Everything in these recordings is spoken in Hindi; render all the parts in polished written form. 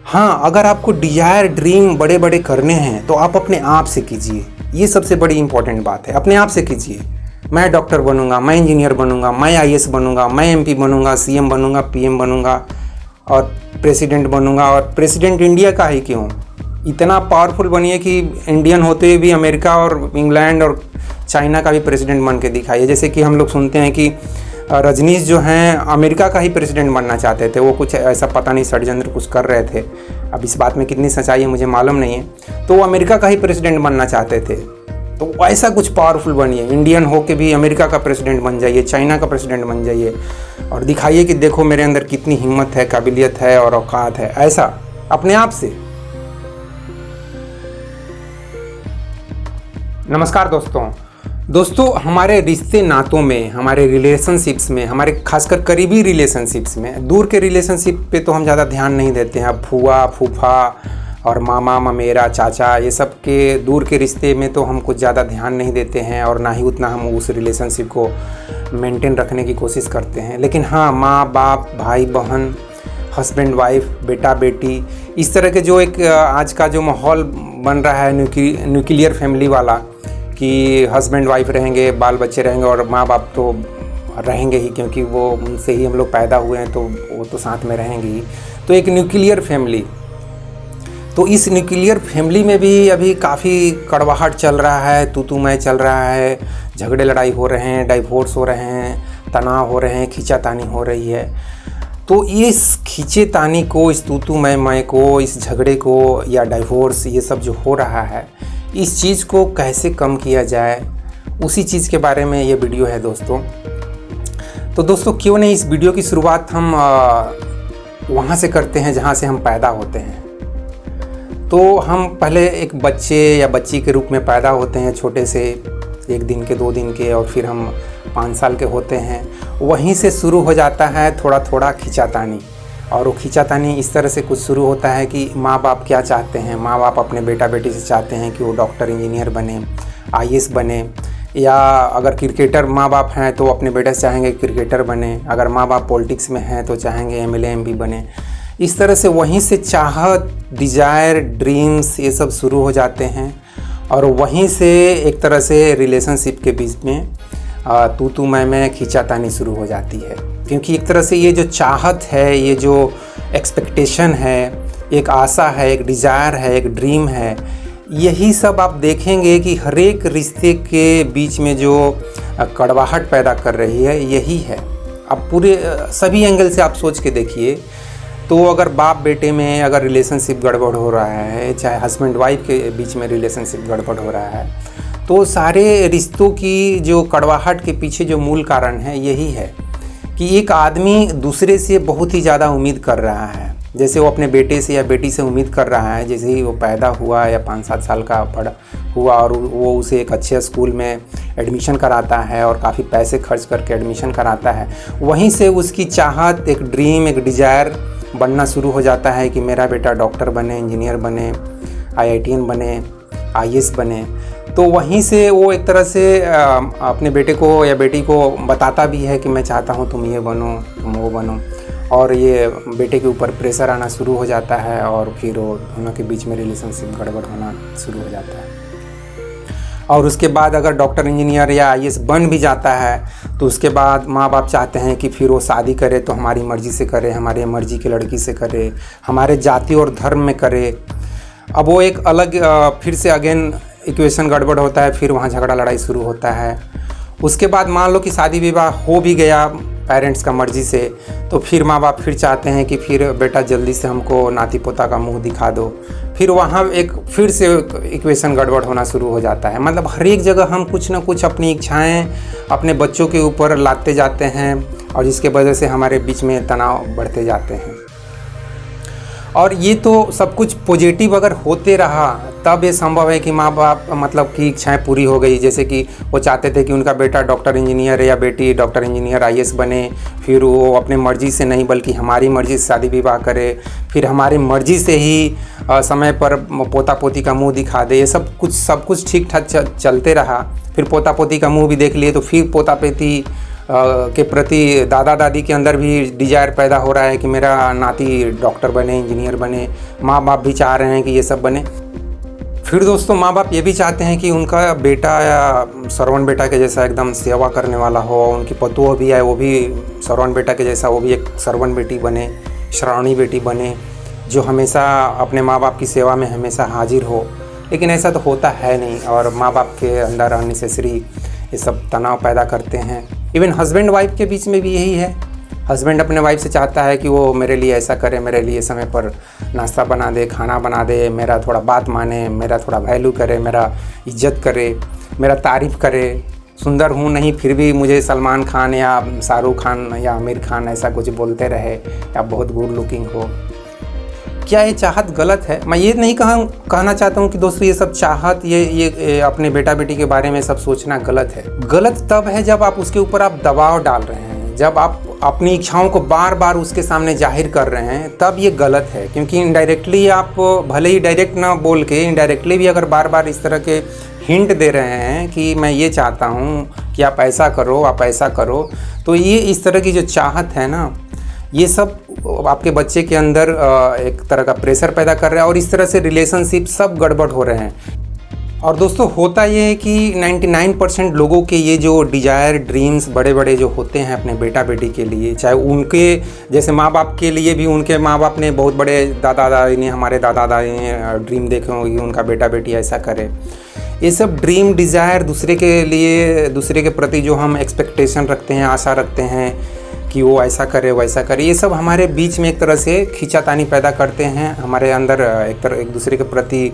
हाँ, अगर आपको डिज़ायर ड्रीम बड़े बड़े करने हैं तो आप अपने आप से कीजिए। ये सबसे बड़ी इंपॉर्टेंट बात है, अपने आप से कीजिए। मैं डॉक्टर बनूंगा, मैं इंजीनियर बनूंगा, मैं आईएएस बनूंगा, मैं एमपी बनूंगा, सीएम बनूंगा, पीएम बनूंगा और प्रेसिडेंट बनूंगा। और प्रेसिडेंट इंडिया का ही क्यों, इतना पावरफुल बनिए कि इंडियन होते हुए भी अमेरिका और इंग्लैंड और चाइना का भी प्रेसिडेंट बन के दिखाइए। जैसे कि हम लोग सुनते हैं कि रजनीश जो हैं अमेरिका का ही प्रेसिडेंट बनना चाहते थे। वो कुछ ऐसा पता नहीं षड्यंत्र कुछ कर रहे थे, अब इस बात में कितनी सच्चाई है मुझे मालूम नहीं है। तो वो अमेरिका का ही प्रेसिडेंट बनना चाहते थे। तो ऐसा कुछ पावरफुल बनिए, इंडियन हो के भी अमेरिका का प्रेसिडेंट बन जाइए, चाइना का प्रेसिडेंट बन जाइए और दिखाइए कि देखो मेरे अंदर कितनी हिम्मत है, काबिलियत है और औकात है। ऐसा अपने आप से। नमस्कार दोस्तों, हमारे रिश्ते नातों में, हमारे रिलेशनशिप्स में, हमारे खासकर करीबी रिलेशनशिप्स में, दूर के रिलेशनशिप पे तो हम ज़्यादा ध्यान नहीं देते हैं। अब फूआ फूफा और मामा ममेरा चाचा ये सब के दूर के रिश्ते में तो हम कुछ ज़्यादा ध्यान नहीं देते हैं और ना ही उतना हम उस रिलेशनशिप को मेंटेन रखने की कोशिश करते हैं। लेकिन हाँ, माँ बाप, भाई बहन, हस्बैंड वाइफ, बेटा बेटी, इस तरह के जो एक आज का जो माहौल बन रहा है न्यूक्लियर फैमिली वाला, कि हस्बैंड वाइफ रहेंगे, बाल बच्चे रहेंगे और माँ बाप तो रहेंगे ही, क्योंकि वो उनसे ही हम लोग पैदा हुए हैं तो वो तो साथ में रहेंगे ही। तो एक न्यूक्लियर फैमिली, तो इस न्यूक्लियर फैमिली में भी अभी काफ़ी कड़वाहट चल रहा है, तू मैं चल रहा है, झगड़े लड़ाई हो रहे हैं, डाइवोर्स हो रहे हैं, तनाव हो रहे हैं, खींचातानी हो रही है। तो इस खींचे-तानी को, इस तू मैं को, इस झगड़े को या डाइवोर्स ये सब जो हो रहा है, इस चीज़ को कैसे कम किया जाए, उसी चीज़ के बारे में ये वीडियो है दोस्तों। तो दोस्तों, क्यों नहीं इस वीडियो की शुरुआत हम वहाँ से करते हैं जहाँ से हम पैदा होते हैं। तो हम पहले एक बच्चे या बच्ची के रूप में पैदा होते हैं, छोटे से 1 दिन के 2 दिन के, और फिर हम 5 साल के होते हैं। वहीं से शुरू हो जाता है थोड़ा थोड़ा खींचातानी। और वो खींचातानी इस तरह से कुछ शुरू होता है कि माँ बाप क्या चाहते हैं। माँ बाप अपने बेटा बेटी से चाहते हैं कि वो डॉक्टर इंजीनियर बने, आईएएस बने, या अगर क्रिकेटर माँ बाप हैं तो अपने बेटे से चाहेंगे क्रिकेटर बने। अगर माँ बाप पॉलिटिक्स में हैं तो चाहेंगे एमएलए एमपी बने। इस तरह से वहीं से चाहत, डिज़ायर, ड्रीम्स ये सब शुरू हो जाते हैं और वहीं से एक तरह से रिलेशनशिप के बीच में तू मैं खींचातानी शुरू हो जाती है। क्योंकि एक तरह से ये जो चाहत है, ये जो एक्सपेक्टेशन है, एक आशा है, एक डिज़ायर है, एक ड्रीम है, यही सब आप देखेंगे कि हर एक रिश्ते के बीच में जो कड़वाहट पैदा कर रही है यही है। अब पूरे सभी एंगल से आप सोच के देखिए, तो अगर बाप बेटे में अगर रिलेशनशिप गड़बड़ हो रहा है, चाहे हस्बैंड वाइफ के बीच में रिलेशनशिप गड़बड़ हो रहा है, तो सारे रिश्तों की जो कड़वाहट के पीछे जो मूल कारण है यही है कि एक आदमी दूसरे से बहुत ही ज़्यादा उम्मीद कर रहा है। जैसे वो अपने बेटे से या बेटी से उम्मीद कर रहा है, जैसे ही वो पैदा हुआ या 5-7 साल का बड़ा हुआ और वो उसे एक अच्छे स्कूल में एडमिशन कराता है और काफ़ी पैसे खर्च करके एडमिशन कराता है, वहीं से उसकी चाहत, एक ड्रीम, एक डिज़ायर बनना शुरू हो जाता है कि मेरा बेटा डॉक्टर बने, इंजीनियर बने, आईआईटीएन बने, आईएएस बने। तो वहीं से वो एक तरह से अपने बेटे को या बेटी को बताता भी है कि मैं चाहता हूँ तुम ये बनो, तुम वो बनो, और ये बेटे के ऊपर प्रेशर आना शुरू हो जाता है और फिर वो दोनों के बीच में रिलेशनशिप गड़बड़ होना शुरू हो जाता है। और उसके बाद अगर डॉक्टर इंजीनियर या आईएएस बन भी जाता है तो उसके बाद माँ बाप चाहते हैं कि फिर वो शादी करे तो हमारी मर्ज़ी से करे, हमारे मर्ज़ी की लड़की से करे, हमारे जाति और धर्म में करे। अब वो एक अलग फिर से अगेन इक्वेशन गड़बड़ होता है, फिर वहाँ झगड़ा लड़ाई शुरू होता है। उसके बाद मान लो कि शादी विवाह हो भी गया पेरेंट्स का मर्ज़ी से, तो फिर माँ बाप फिर चाहते हैं कि फिर बेटा जल्दी से हमको नाती पोता का मुंह दिखा दो। फिर वहाँ एक फिर से इक्वेशन गड़बड़ होना शुरू हो जाता है। मतलब हर एक जगह हम कुछ ना कुछ अपनी इच्छाएं अपने बच्चों के ऊपर लादते जाते हैं और जिसके वजह से हमारे बीच में तनाव बढ़ते जाते हैं। और ये तो सब कुछ पॉजिटिव अगर होते रहा तब ये संभव है कि माँ बाप मतलब की इच्छाएं पूरी हो गई। जैसे कि वो चाहते थे कि उनका बेटा डॉक्टर इंजीनियर या बेटी डॉक्टर इंजीनियर आईएएस बने, फिर वो अपने मर्ज़ी से नहीं बल्कि हमारी मर्ज़ी से शादी विवाह करे, फिर हमारी मर्ज़ी से ही समय पर पोता पोती का मुंह दिखा दे। ये सब कुछ ठीक ठाक चलते रहा। फिर पोता पोती का मुंह भी देख लिए तो फिर पोता पोती के प्रति दादा दादी के अंदर भी डिजायर पैदा हो रहा है कि मेरा नाती डॉक्टर बने, इंजीनियर बने। माँ बाप भी चाह रहे हैं कि ये सब बने। फिर दोस्तों माँ बाप ये भी चाहते हैं कि उनका बेटा या श्रवण बेटा के जैसा एकदम सेवा करने वाला हो, उनकी पतोह भी है वो भी श्रवण बेटा के जैसा, वो भी एक श्रवण बेटी बने, श्रावणी बेटी बने, जो हमेशा अपने माँ बाप की सेवा में हमेशा हाजिर हो। लेकिन ऐसा तो होता है नहीं, और माँ बाप के अंदर अननेसेसरी ये सब तनाव पैदा करते हैं। इवन हस्बैंड वाइफ के बीच में भी यही है। हस्बैंड अपने वाइफ से चाहता है कि वो मेरे लिए ऐसा करे, मेरे लिए समय पर नाश्ता बना दे, खाना बना दे, मेरा थोड़ा बात माने, मेरा थोड़ा वैल्यू करे, मेरा इज्जत करे, मेरा तारीफ़ करे। सुंदर हूँ नहीं फिर भी मुझे सलमान खान या शाहरुख खान या आमिर खान ऐसा कुछ बोलते रहे, या बहुत गुड लुकिंग हो। क्या ये चाहत गलत है? मैं ये नहीं कहना चाहता हूँ कि दोस्तों ये सब चाहत, ये अपने बेटा बेटी के बारे में सब सोचना गलत है। गलत तब है जब आप उसके ऊपर आप दबाव डाल रहे हैं, जब आप अपनी इच्छाओं को बार बार उसके सामने जाहिर कर रहे हैं, तब ये गलत है। क्योंकि इनडायरेक्टली आप, भले ही डायरेक्ट ना बोल के, इनडायरेक्टली भी अगर बार बार इस तरह के हिंट दे रहे हैं कि मैं ये चाहता हूँ कि आप ऐसा करो, आप ऐसा करो, तो ये इस तरह की जो चाहत है ना, ये सब आपके बच्चे के अंदर एक तरह का प्रेशर पैदा कर रहा है, और इस तरह से रिलेशनशिप सब गड़बड़ हो रहे हैं। और दोस्तों होता ये है कि 99% लोगों के ये जो डिज़ायर, ड्रीम्स बड़े बड़े जो होते हैं अपने बेटा बेटी के लिए, चाहे उनके जैसे माँ बाप के लिए भी, उनके माँ बाप ने बहुत बड़े दादा दादी ने, हमारे दादा दादी ने ड्रीम देखे होंगे उनका बेटा बेटी ऐसा करे। ये सब ड्रीम, डिज़ायर दूसरे के लिए, दूसरे के प्रति जो हम एक्सपेक्टेशन रखते हैं, आशा रखते हैं कि वो ऐसा करे वैसा करे, ये सब हमारे बीच में एक तरह से खींचातानी पैदा करते हैं। हमारे अंदर एक दूसरे के प्रति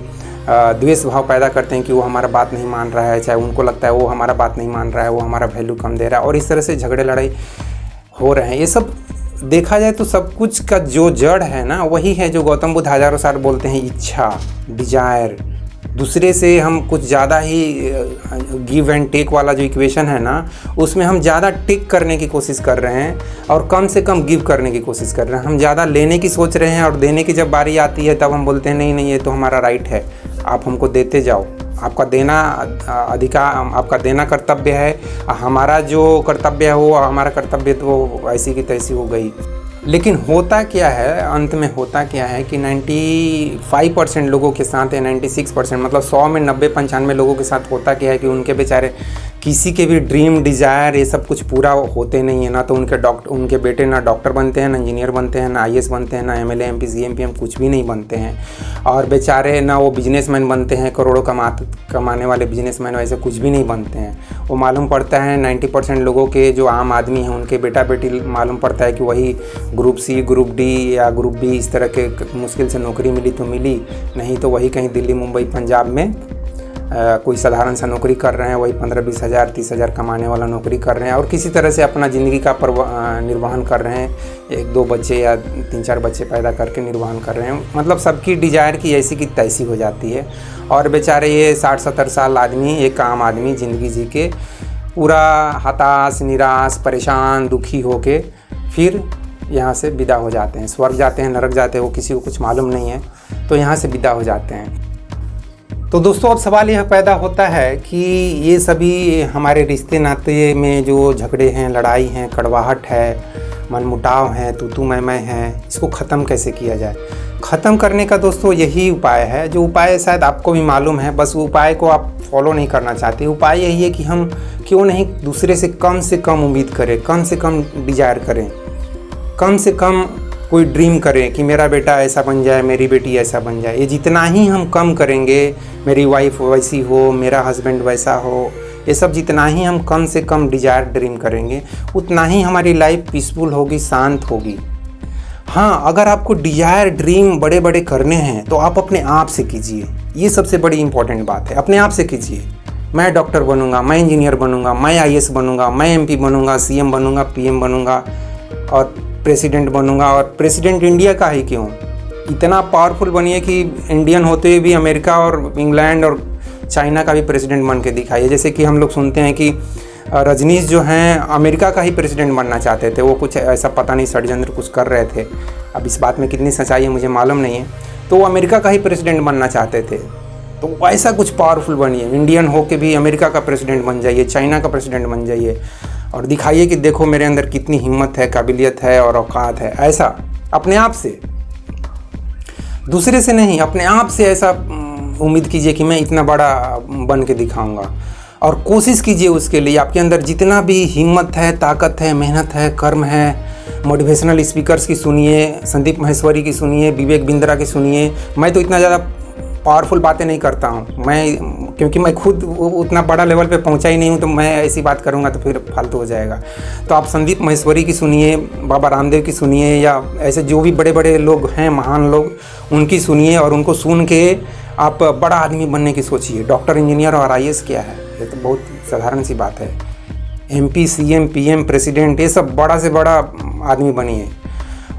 द्वेष भाव पैदा करते हैं कि वो हमारा बात नहीं मान रहा है, चाहे उनको लगता है वो हमारा बात नहीं मान रहा है, वो हमारा वैल्यू कम दे रहा है, और इस तरह से झगड़े लड़ाई हो रहे हैं। ये सब देखा जाए तो सब कुछ का जो जड़ है ना, वही है जो गौतम बुद्ध हजारों साल बोलते हैं, इच्छा, डिजायर। दूसरे से हम कुछ ज़्यादा ही गिव एंड टेक वाला जो इक्वेशन है ना, उसमें हम ज़्यादा टेक करने की कोशिश कर रहे हैं और कम से कम गिव करने की कोशिश कर रहे हैं। हम ज़्यादा लेने की सोच रहे हैं, और देने की जब बारी आती है तब हम बोलते हैं नहीं नहीं, ये तो हमारा राइट है, आप हमको देते जाओ, आपका देना अधिकार, आपका देना कर्तव्य है, हमारा जो कर्तव्य है वो हमारा कर्तव्य तो ऐसी की तैसी हो गई। लेकिन होता क्या है, अंत में होता क्या है कि 95% लोगों के साथ, या 96%, मतलब 100 में 90-95 लोगों के साथ होता क्या है कि उनके बेचारे किसी के भी ड्रीम, डिज़ायर ये सब कुछ पूरा होते नहीं है। ना तो उनके बेटे ना डॉक्टर बनते हैं, ना इंजीनियर बनते हैं, ना IAS बनते हैं, ना MLA MP CM PM कुछ भी नहीं बनते हैं। और बेचारे ना वो बिजनेसमैन बनते हैं, करोड़ों कमाने वाले बिजनेसमैन वैसे कुछ भी नहीं बनते हैं। वो मालूम पड़ता है 90% लोगों के जो आम आदमी हैं, उनके बेटा बेटी मालूम पड़ता है कि वही ग्रुप C, ग्रुप D या ग्रुप B इस तरह के मुश्किल से नौकरी मिली तो मिली, नहीं तो वही कहीं दिल्ली, मुंबई, पंजाब में कोई साधारण सा नौकरी कर रहे हैं, वही 15-20 हज़ार 30 हज़ार कमाने वाला नौकरी कर रहे हैं, और किसी तरह से अपना ज़िंदगी का निर्वहन कर रहे हैं। 1-2 बच्चे या 3-4 बच्चे पैदा करके निर्वहन कर रहे हैं। मतलब सबकी डिजायर की ऐसी की तैसी हो जाती है, और बेचारे ये 60-70 साल आदमी, एक आम आदमी ज़िंदगी जी के पूरा हताश, निराश, परेशान, दुखी होके फिर यहाँ से विदा हो जाते हैं। स्वर्ग जाते हैं, नरक जाते हैं, वो किसी को कुछ मालूम नहीं है, तो यहाँ से विदा हो जाते हैं। तो दोस्तों अब सवाल यह पैदा होता है कि ये सभी हमारे रिश्ते नाते में जो झगड़े हैं, लड़ाई हैं, कड़वाहट है, मनमुटाव है, तू मैं है, इसको ख़त्म कैसे किया जाए? ख़त्म करने का दोस्तों यही उपाय है, जो उपाय शायद आपको भी मालूम है, बस उपाय को आप फॉलो नहीं करना चाहते। उपाय यही है कि हम क्यों नहीं दूसरे से कम उम्मीद करें, कम से कम डिजायर करें, कम से कम कोई ड्रीम करें कि मेरा बेटा ऐसा बन जाए, मेरी बेटी ऐसा बन जाए। ये जितना ही हम कम करेंगे, मेरी वाइफ वैसी हो, मेरा हस्बैंड वैसा हो, ये सब जितना ही हम कम से कम डिजायर, ड्रीम करेंगे, उतना ही हमारी लाइफ पीसफुल होगी, शांत होगी। हाँ, अगर आपको डिजायर, ड्रीम बड़े बड़े करने हैं तो आप अपने आप से कीजिए। ये सबसे बड़ी इंपॉर्टेंट बात है, अपने आप से कीजिए। मैं डॉक्टर बनूंगा, मैं इंजीनियर बनूंगा, मैं IAS बनूंगा, मैं MP बनूंगा, CM बनूंगा, PM बनूंगा और प्रेसिडेंट बनूंगा। और प्रेसिडेंट इंडिया का ही क्यों, इतना पावरफुल बनिए कि इंडियन होते हुए भी अमेरिका और इंग्लैंड और चाइना का भी प्रेसिडेंट बन के दिखाइए। जैसे कि हम लोग सुनते हैं कि रजनीश जो हैं अमेरिका का ही प्रेसिडेंट बनना चाहते थे, वो कुछ ऐसा पता नहीं षड्यंत्र कुछ कर रहे थे, अब इस बात में कितनी सच्चाई है मुझे मालूम नहीं है, तो वो अमेरिका का ही प्रेसिडेंट बनना चाहते थे। तो ऐसा कुछ पावरफुल बनिए, इंडियन हो के भी अमेरिका का प्रेसिडेंट बन जाइए, चाइना का प्रेसिडेंट बन जाइए। और दिखाइए कि देखो मेरे अंदर कितनी हिम्मत है, काबिलियत है और औकात है। ऐसा अपने आप से, दूसरे से नहीं, अपने आप से ऐसा उम्मीद कीजिए कि मैं इतना बड़ा बन के दिखाऊंगा और कोशिश कीजिए उसके लिए। आपके अंदर जितना भी हिम्मत है, ताकत है, मेहनत है, कर्म है, मोटिवेशनल स्पीकर्स की सुनिए, संदीप माहेश्वरी की सुनिए, विवेक बिंद्रा की सुनिए। मैं तो इतना ज़्यादा पावरफुल बातें नहीं करता हूँ मैं, क्योंकि मैं खुद उतना बड़ा लेवल पे पहुँचा ही नहीं हूँ, तो मैं ऐसी बात करूँगा तो फिर फालतू हो जाएगा। तो आप संदीप माहेश्वरी की सुनिए, बाबा रामदेव की सुनिए, या ऐसे जो भी बड़े बड़े लोग हैं, महान लोग, उनकी सुनिए और उनको सुन के आप बड़ा आदमी बनने की सोचिए। डॉक्टर, इंजीनियर और IAS क्या है, ये तो बहुत साधारण सी बात है। MP, CM, PM, प्रेसिडेंट, ये सब बड़ा से बड़ा आदमी बनिए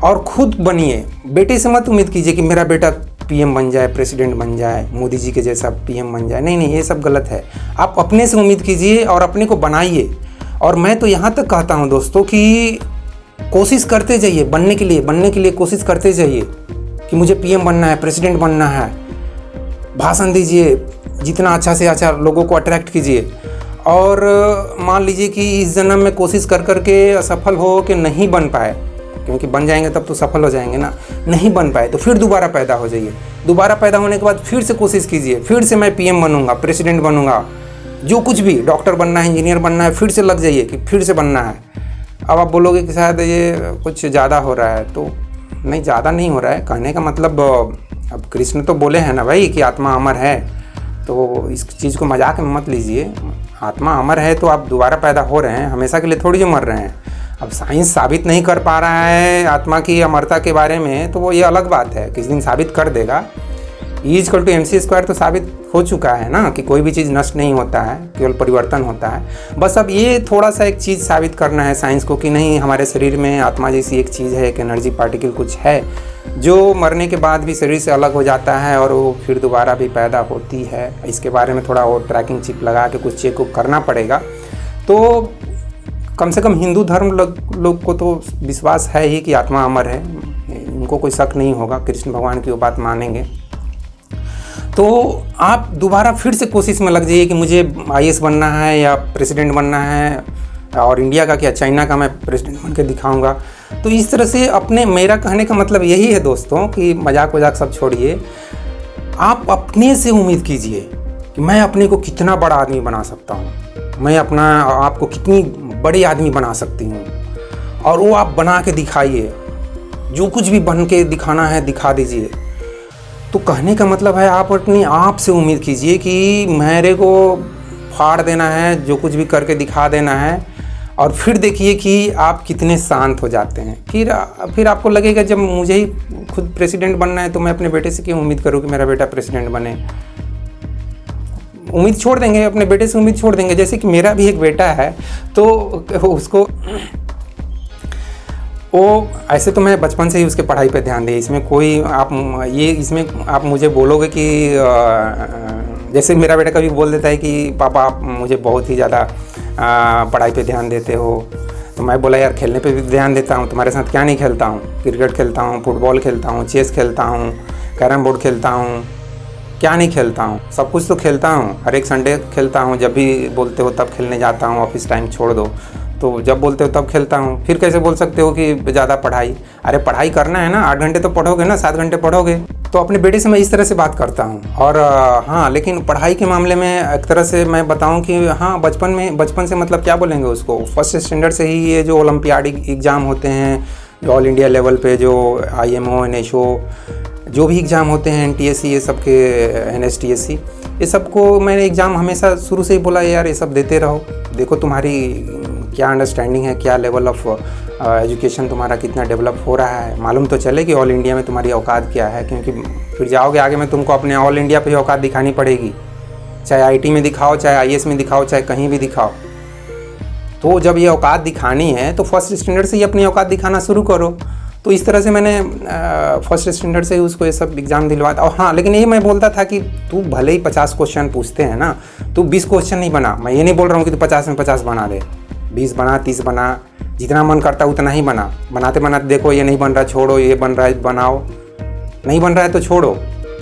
और खुद बनिए। बेटे से मत उम्मीद कीजिए कि मेरा बेटा PM बन जाए, प्रेसिडेंट बन जाए, मोदी जी के जैसा PM बन जाए। नहीं, ये सब गलत है। आप अपने से उम्मीद कीजिए और अपने को बनाइए। और मैं तो यहाँ तक कहता हूँ दोस्तों कि कोशिश करते जाइए बनने के लिए कोशिश करते जाइए कि मुझे PM बनना है, प्रेसिडेंट बनना है। भाषण दीजिए, जितना अच्छा से अच्छा लोगों को अट्रैक्ट कीजिए। और मान लीजिए कि इस जन्म में कोशिश कर करके असफल हो कि नहीं बन पाए, क्योंकि बन जाएंगे तब तो सफल हो जाएंगे ना। नहीं बन पाए तो फिर दोबारा पैदा हो जाइए। दोबारा पैदा होने के बाद फिर से कोशिश कीजिए, फिर से मैं PM बनूंगा, प्रेसिडेंट बनूंगा, जो कुछ भी, डॉक्टर बनना है, इंजीनियर बनना है, फिर से लग जाइए कि फिर से बनना है। अब आप बोलोगे कि शायद ये कुछ ज़्यादा हो रहा है, तो नहीं, ज़्यादा नहीं हो रहा है। कहने का मतलब, अब कृष्ण तो बोले हैं ना भाई कि आत्मा अमर है, तो इस चीज़ को मजाक में मत लीजिए। आत्मा अमर है तो आप दोबारा पैदा हो रहे हैं, हमेशा के लिए थोड़ी जो मर रहे हैं। अब साइंस साबित नहीं कर पा रहा है आत्मा की अमरता के बारे में, तो वो ये अलग बात है, किस दिन साबित कर देगा। E=mc² तो साबित हो चुका है ना कि कोई भी चीज़ नष्ट नहीं होता है, केवल परिवर्तन होता है। बस अब ये थोड़ा सा एक चीज़ साबित करना है साइंस को कि नहीं, हमारे शरीर में आत्मा जैसी एक चीज़ है, एक एनर्जी पार्टिकल कुछ है जो मरने के बाद भी शरीर से अलग हो जाता है और वो फिर दोबारा भी पैदा होती है। इसके बारे में थोड़ा और ट्रैकिंग चिप लगा के कुछ चेक करना पड़ेगा। तो कम से कम हिंदू धर्म लोग को तो विश्वास है ही कि आत्मा अमर है, उनको कोई शक नहीं होगा, कृष्ण भगवान की वो बात मानेंगे। तो आप दोबारा फिर से कोशिश में लग जाइए कि मुझे IAS बनना है या प्रेसिडेंट बनना है, और इंडिया का क्या, चाइना का मैं प्रेसिडेंट बन के दिखाऊंगा। तो इस तरह से अपने, मेरा कहने का मतलब यही है दोस्तों कि मजाक वजाक सब छोड़िए, आप अपने से उम्मीद कीजिए कि मैं अपने को कितना बड़ा आदमी बना सकता हूँ, मैं अपना आपको कितनी बड़ी आदमी बना सकती हूँ, और वो आप बना के दिखाइए। जो कुछ भी बन के दिखाना है दिखा दीजिए। तो कहने का मतलब है आप अपने आप से उम्मीद कीजिए कि मेरे को फाड़ देना है, जो कुछ भी करके दिखा देना है, और फिर देखिए कि आप कितने शांत हो जाते हैं। फिर आपको लगेगा जब मुझे ही खुद प्रेसिडेंट बनना है तो मैं अपने बेटे से क्यों उम्मीद करूँ कि मेरा बेटा प्रेसिडेंट बने। उम्मीद छोड़ देंगे, अपने बेटे से उम्मीद छोड़ देंगे। जैसे कि मेरा भी एक बेटा है, तो उसको वो, ऐसे तो मैं बचपन से ही उसके पढ़ाई पे ध्यान दिया। इसमें कोई इसमें आप मुझे बोलोगे कि जैसे मेरा बेटा कभी बोल देता है कि पापा आप मुझे बहुत ही ज़्यादा पढ़ाई पे ध्यान देते हो, तो मैं बोला यार खेलने पे भी ध्यान देता हूँ, तुम्हारे साथ क्या नहीं खेलता हूँ। क्रिकेट खेलता हूँ, फुटबॉल खेलता हूँ, चेस खेलता हूँ, कैरम बोर्ड खेलता हूँ, क्या नहीं खेलता हूँ, सब कुछ तो खेलता हूँ। हर एक संडे खेलता हूँ, जब भी बोलते हो तब खेलने जाता हूँ। ऑफिस टाइम छोड़ दो तो जब बोलते हो तब खेलता हूँ। फिर कैसे बोल सकते हो कि ज़्यादा पढ़ाई, अरे पढ़ाई करना है ना, 8 घंटे तो पढ़ोगे ना, 7 घंटे पढ़ोगे। तो अपने बेटे से मैं इस तरह से बात करता हूँ। और हाँ, लेकिन पढ़ाई के मामले में एक तरह से मैं बताऊँ कि हाँ, बचपन से मतलब क्या बोलेंगे उसको, फर्स्ट स्टैंडर्ड से ही ये जो ओलंपियाडिक एग्ज़ाम होते हैं, जो ऑल इंडिया लेवल पे जो IMO, NSO जो भी एग्ज़ाम होते हैं, NTSC, ये सब के NSTSC, ये सबको मैंने एग्ज़ाम हमेशा शुरू से ही बोला यार ये सब देते रहो, देखो तुम्हारी क्या अंडरस्टैंडिंग है, क्या लेवल ऑफ एजुकेशन तुम्हारा कितना डेवलप हो रहा है, मालूम तो चले कि ऑल इंडिया में तुम्हारी औकात क्या है। क्योंकि फिर जाओगे आगे में तुमको अपने ऑल इंडिया पे औकात दिखानी पड़ेगी, चाहे IT में दिखाओ, चाहे IAS में दिखाओ, चाहे कहीं भी दिखाओ। तो जब ये औकात दिखानी है तो फर्स्ट स्टैंडर्ड से ही अपनी औकात दिखाना शुरू करो। तो इस तरह से मैंने फर्स्ट स्टैंडर्ड से ही उसको ये सब एग्ज़ाम दिलवाया। और हाँ, लेकिन यही मैं बोलता था कि तू भले ही 50 क्वेश्चन पूछते हैं ना, तू 20 क्वेश्चन नहीं बना। मैं ये नहीं बोल रहा हूँ कि तू 50 में 50 बना दे, 20 बना, 30 बना, जितना मन करता उतना ही बना। बनाते बनाते देखो ये नहीं बन रहा, छोड़ो, ये बन रहा है बनाओ, नहीं बन रहा है तो छोड़ो।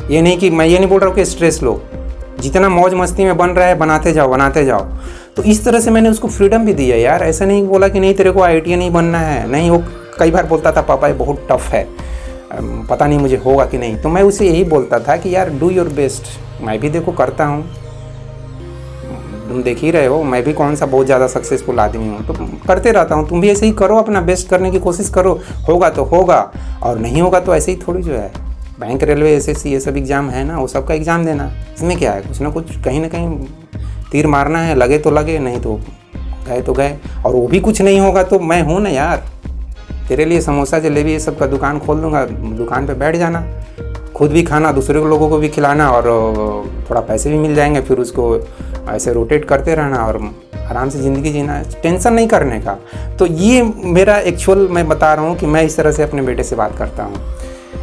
ये नहीं कि मैं ये नहीं बोल रहा हूँ कि स्ट्रेस लो, जितना मौज मस्ती में बन रहा है बनाते जाओ। तो इस तरह से मैंने उसको फ्रीडम भी दिया यार। ऐसा नहीं बोला कि नहीं तेरे को IIT नहीं बनना है, नहीं। वो कई बार बोलता था पापा ये बहुत टफ है, पता नहीं मुझे होगा कि नहीं। तो मैं उसे यही बोलता था कि यार डू योर बेस्ट, मैं भी देखो करता हूँ, तुम देख ही रहे हो मैं भी कौन सा बहुत ज़्यादा सक्सेसफुल आदमी हूँ, तो करते रहता हूँ। तुम भी ऐसे ही करो, अपना बेस्ट करने की कोशिश करो, होगा तो होगा और नहीं होगा तो ऐसे ही थोड़ी जो है बैंक, रेलवे, SSC ये सब एग्ज़ाम है ना, वो सब का एग्ज़ाम देना, इसमें क्या है, कुछ ना कुछ कहीं ना कहीं तीर मारना है, लगे तो लगे, नहीं तो गए तो गए। और वो भी कुछ नहीं होगा तो मैं हूँ ना यार, तेरे लिए समोसा जलेबी ये सब का दुकान खोल दूँगा, दुकान पे बैठ जाना, खुद भी खाना, दूसरे लोगों को भी खिलाना और थोड़ा पैसे भी मिल जाएंगे, फिर उसको ऐसे रोटेट करते रहना और आराम से ज़िंदगी जीना, टेंशन नहीं करने का। तो ये मेरा एक्चुअल मैं बता रहा हूँ कि मैं इस तरह से अपने बेटे से बात करता हूँ।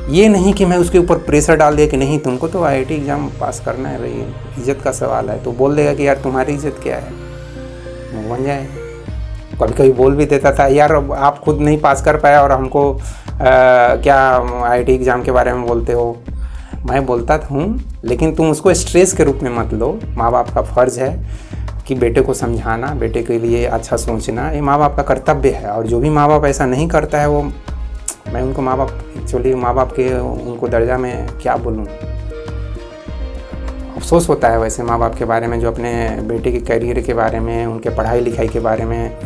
ये नहीं कि मैं उसके ऊपर प्रेशर डाल दिया कि नहीं तुमको तो IIT एग्ज़ाम पास करना है, भाई इज़्ज़त का सवाल है। तो बोल देगा कि यार तुम्हारी इज़्ज़त क्या है, मुँह बन जाए। कभी कभी बोल भी देता था यार आप खुद नहीं पास कर पाया और हमको क्या IIT एग्ज़ाम के बारे में बोलते हो। मैं बोलता हूँ लेकिन तुम उसको स्ट्रेस के रूप में मत लो। माँ बाप का फ़र्ज़ है कि बेटे को समझाना, बेटे के लिए अच्छा सोचना, ये माँ बाप का कर्तव्य है। और जो भी माँ बाप ऐसा नहीं करता है वो, मैं उनको माँ बाप एक्चुअली माँ बाप के उनको दर्जा में क्या बोलूँ, अफसोस होता है वैसे माँ बाप के बारे में जो अपने बेटे के करियर के बारे में, उनके पढ़ाई लिखाई के बारे में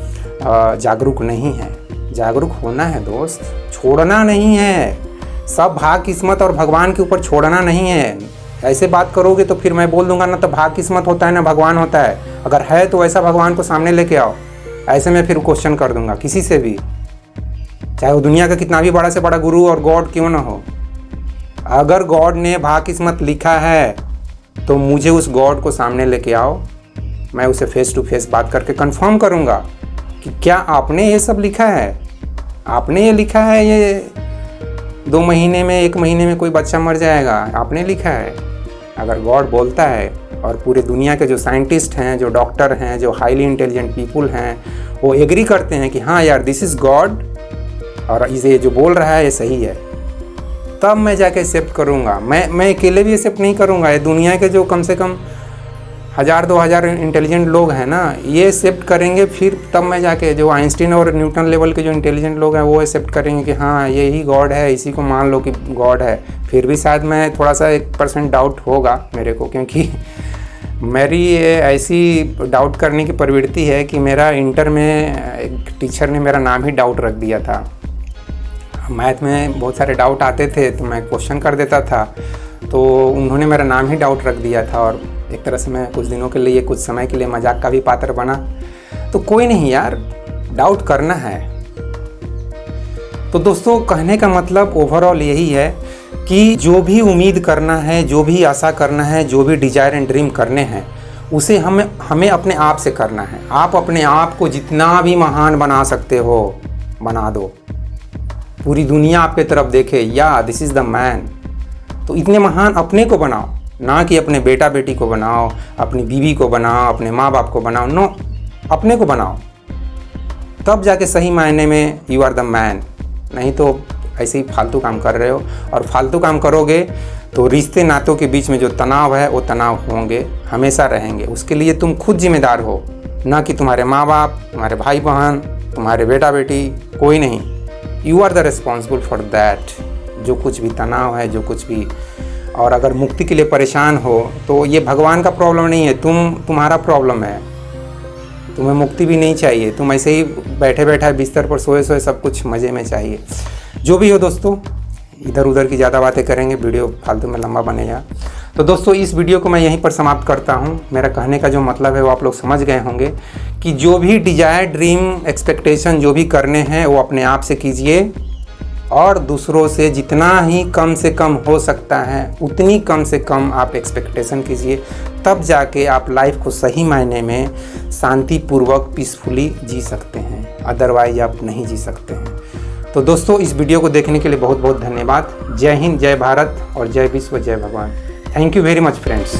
जागरूक नहीं है। जागरूक होना है दोस्त, छोड़ना नहीं है। सब भाग किस्मत और भगवान के ऊपर छोड़ना नहीं है। ऐसे बात करोगे तो फिर मैं बोल दूंगा ना तो भाग किस्मत होता है ना भगवान होता है। अगर है तो ऐसा भगवान को सामने लेके आओ, ऐसे मैं फिर क्वेश्चन कर दूंगा किसी से भी, चाहे वो दुनिया का कितना भी बड़ा से बड़ा गुरु और गॉड क्यों ना हो। अगर गॉड ने भाग किस्मत लिखा है तो मुझे उस गॉड को सामने लेके आओ, मैं उसे फेस टू फेस बात करके कंफर्म करूंगा कि क्या आपने ये सब लिखा है, आपने ये लिखा है ये 2 महीने में 1 महीने में कोई बच्चा मर जाएगा, आपने लिखा है। अगर गॉड बोलता है और पूरे दुनिया के जो साइंटिस्ट हैं, जो डॉक्टर हैं, जो हाईली इंटेलिजेंट पीपुल हैं, वो एग्री करते हैं कि हाँ यार दिस इज़ गॉड और इसे जो बोल रहा है ये सही है, तब मैं जाके एक्सेप्ट करूँगा। मैं अकेले भी एक्सेप्ट नहीं करूँगा। ये दुनिया के जो कम से कम 1000-2000 इंटेलिजेंट लोग हैं ना, ये एक्सेप्ट करेंगे, फिर तब मैं जाके जो आइंस्टीन और न्यूटन लेवल के जो इंटेलिजेंट लोग हैं वो एक्सेप्ट करेंगे कि हाँ यही गॉड है, इसी को मान लो कि गॉड है। फिर भी शायद मैं थोड़ा सा 1% डाउट होगा मेरे को, क्योंकि मेरी ये ऐसी डाउट करने की प्रवृत्ति है कि मेरा इंटर में एक टीचर ने मेरा नाम ही डाउट रख दिया था। मैथ में बहुत सारे डाउट आते थे तो मैं क्वेश्चन कर देता था, तो उन्होंने मेरा नाम ही डाउट रख दिया था और एक तरह से मैं कुछ दिनों के लिए, कुछ समय के लिए मजाक का भी पात्र बना। तो कोई नहीं यार, डाउट करना है। तो दोस्तों कहने का मतलब ओवरऑल यही है कि जो भी उम्मीद करना है, जो भी आशा करना है, जो भी डिजायर एंड ड्रीम करने हैं, उसे हमें अपने आप से करना है। आप अपने आप को जितना भी महान बना सकते हो बना दो, पूरी दुनिया आपके तरफ देखे, या दिस इज़ द मैन। तो इतने महान अपने को बनाओ, ना कि अपने बेटा बेटी को बनाओ, अपनी बीवी को बनाओ, अपने माँ बाप को बनाओ, नो, अपने को बनाओ। तब जाके सही मायने में यू आर द मैन। नहीं तो ऐसे ही फालतू काम कर रहे हो, और फालतू काम करोगे तो रिश्ते नातों के बीच में जो तनाव है वो तनाव होंगे, हमेशा रहेंगे। उसके लिए तुम खुद जिम्मेदार हो, ना कि तुम्हारे माँ बाप, तुम्हारे भाई बहन, तुम्हारे बेटा बेटी, कोई नहीं। You are the responsible for that. जो कुछ भी तनाव है, जो कुछ भी, और अगर मुक्ति के लिए परेशान हो तो ये भगवान का प्रॉब्लम नहीं है, तुम्हारा प्रॉब्लम है। तुम्हें मुक्ति भी नहीं चाहिए, तुम ऐसे ही बैठे बैठे बिस्तर पर सोए सोए सब कुछ मज़े में चाहिए। जो भी हो दोस्तों, इधर उधर की ज़्यादा बातें करेंगे, वीडियो फालतू में लंबा बनेगा। तो दोस्तों इस वीडियो को मैं यहीं पर समाप्त करता हूँ। मेरा कहने का जो मतलब है वो आप लोग समझ गए होंगे कि जो भी डिजायर, ड्रीम, एक्सपेक्टेशन जो भी करने हैं वो अपने आप से कीजिए, और दूसरों से जितना ही कम से कम हो सकता है उतनी कम से कम आप एक्सपेक्टेशन कीजिए। तब जाके आप लाइफ को सही मायने में शांतिपूर्वक, पीसफुली जी सकते हैं, अदरवाइज आप नहीं जी सकते हैं। तो दोस्तों इस वीडियो को देखने के लिए बहुत बहुत धन्यवाद। जय हिंद, जय भारत और जय विश्व, जय भगवान। Thank you very much friends.